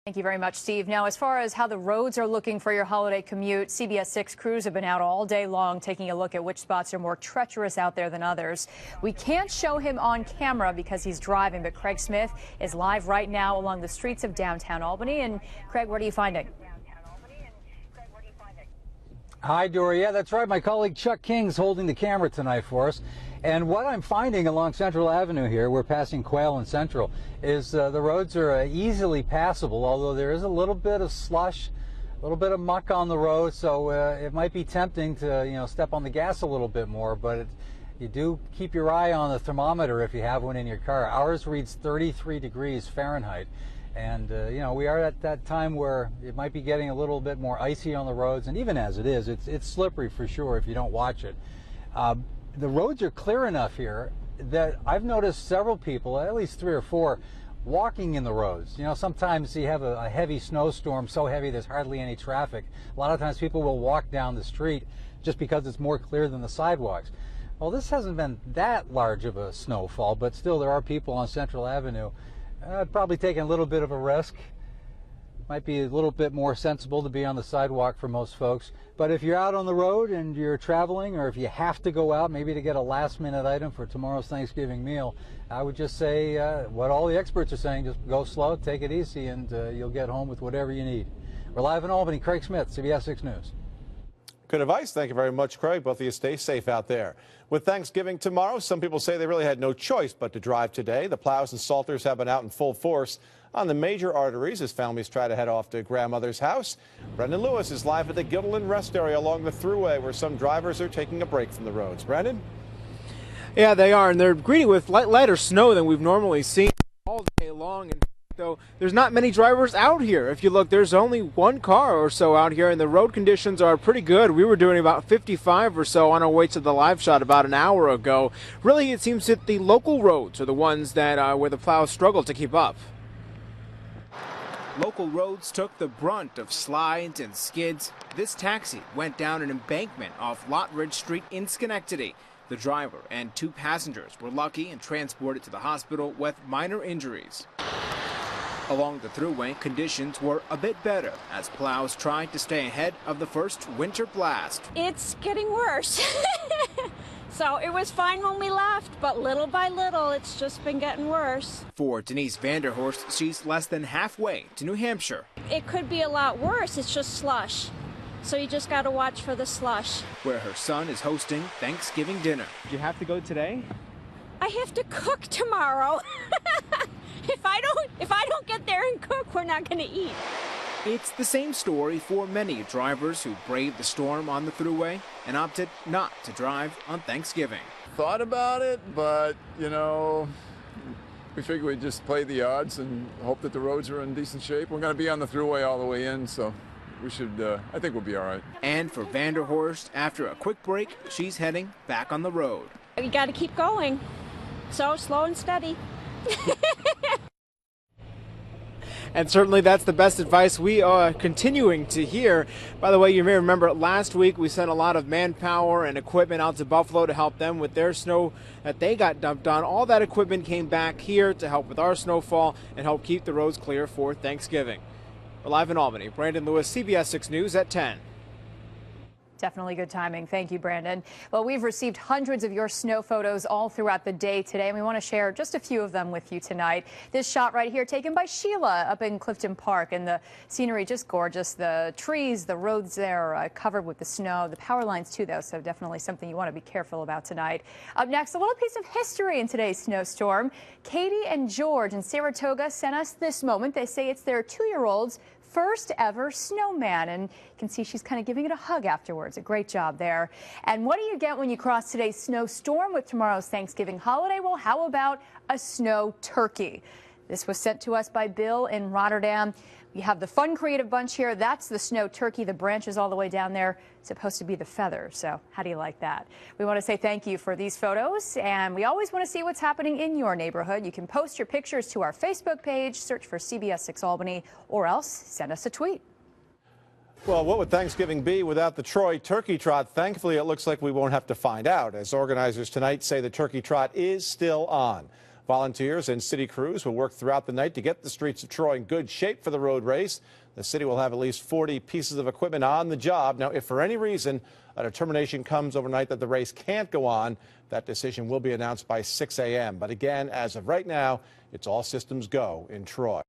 Thank you very much, Steve. Now, as far as how the roads are looking for your holiday commute, CBS 6 crews have been out all day long taking a look at which spots are more treacherous out there than others. We can't show him on camera because he's driving, but Craig Smith is live right now along the streets of downtown Albany. And Craig, what are you finding? Hi, Dory. Yeah, that's right. My colleague Chuck King's holding the camera tonight for us. And what I'm finding along Central Avenue here, we're passing Quail and Central, is the roads are easily passable, although there is a little bit of slush, a little bit of muck on the road, so it might be tempting to, step on the gas a little bit more, but you do keep your eye on the thermometer if you have one in your car. Ours reads 33 degrees Fahrenheit. And, we are at that time where it might be getting a little bit more icy on the roads. And even as it is, it's slippery for sure if you don't watch it. The roads are clear enough here that I've noticed several people, at least 3 or 4, walking in the roads. Sometimes you have a heavy snowstorm, so heavy there's hardly any traffic. A lot of times people will walk down the street just because it's more clear than the sidewalks. Well, this hasn't been that large of a snowfall, but still there are people on Central Avenue probably taking a little bit of a risk. Might be a little bit more sensible to be on the sidewalk for most folks. But if you're out on the road and you're traveling, or if you have to go out maybe to get a last-minute item for tomorrow's Thanksgiving meal, I would just say what all the experts are saying: just go slow, take it easy, and you'll get home with whatever you need. We're live in Albany. Craig Smith, CBS 6 News. Good advice. Thank you very much, Craig. Both of you stay safe out there. With Thanksgiving tomorrow, some people say they really had no choice but to drive today. The plows and salters have been out in full force on the major arteries as families try to head off to grandmother's house. Brendan Lewis is live at the Guilderland rest area along the Thruway, where some drivers are taking a break from the roads. Brendan? Yeah, they are, and they're greeting with lighter snow than we've normally seen all day long. And though there's not many drivers out here. If you look, there's only one car or so out here, and the road conditions are pretty good. We were doing about 55 or so on our way to the live shot about an hour ago. Really, it seems that the local roads are the ones that where the plows struggle to keep up. Local roads took the brunt of slides and skids. This taxi went down an embankment off Lottridge St in Schenectady. The driver and 2 passengers were lucky and transported to the hospital with minor injuries. Along the Thruway, conditions were a bit better as plows tried to stay ahead of the first winter blast. It's getting worse. So it was fine when we left, but little by little, it's just been getting worse. For Denise Horst, she's less than halfway to New Hampshire. It could be a lot worse. It's just slush. So you just got to watch for the slush. Where her son is hosting Thanksgiving dinner. Do you have to go today? I have to cook tomorrow. If I don't get there and cook, we're not going to eat. It's the same story for many drivers who braved the storm on the Thruway and opted not to drive on Thanksgiving. Thought about it, but, we figured we'd just play the odds and hope that the roads are in decent shape. We're going to be on the Thruway all the way in, so we should, I think we'll be all right. And for Horst, after a quick break, she's heading back on the road. We got to keep going. So slow and steady. And certainly that's the best advice we are continuing to hear. By the way, you may remember last week we sent a lot of manpower and equipment out to Buffalo to help them with their snow that they got dumped on. All that equipment came back here to help with our snowfall and help keep the roads clear for Thanksgiving. We're live in Albany. Brandon Lewis, CBS 6 News at 10. Definitely good timing. Thank you, Brandon. Well, we've received hundreds of your snow photos all throughout the day today, and we want to share just a few of them with you tonight. This shot right here taken by Sheila up in Clifton Park, and the scenery just gorgeous. The trees, the roads there are covered with the snow. The power lines, too, though, so definitely something you want to be careful about tonight. Up next, a little piece of history in today's snowstorm. Katie and George in Saratoga sent us this moment. They say it's their 2-year-old's first ever snowman, and you can see she's kind of giving it a hug afterwards. A great job there. And what do you get when you cross today's snowstorm with tomorrow's Thanksgiving holiday? Well, how about a snow turkey? This was sent to us by Bill in Rotterdam. We have the fun creative bunch here. That's the snow turkey. The branches all the way down there, supposed to be the feather. So how do you like that? We want to say thank you for these photos, and we always want to see what's happening in your neighborhood. You can post your pictures to our Facebook page, search for CBS 6 Albany, or else send us a tweet. Well, what would Thanksgiving be without the Troy Turkey Trot? Thankfully, it looks like we won't have to find out, as organizers tonight say the Turkey Trot is still on. Volunteers and city crews will work throughout the night to get the streets of Troy in good shape for the road race. The city will have at least 40 pieces of equipment on the job. Now, if for any reason a determination comes overnight that the race can't go on, that decision will be announced by 6 a.m. But again, as of right now, it's all systems go in Troy.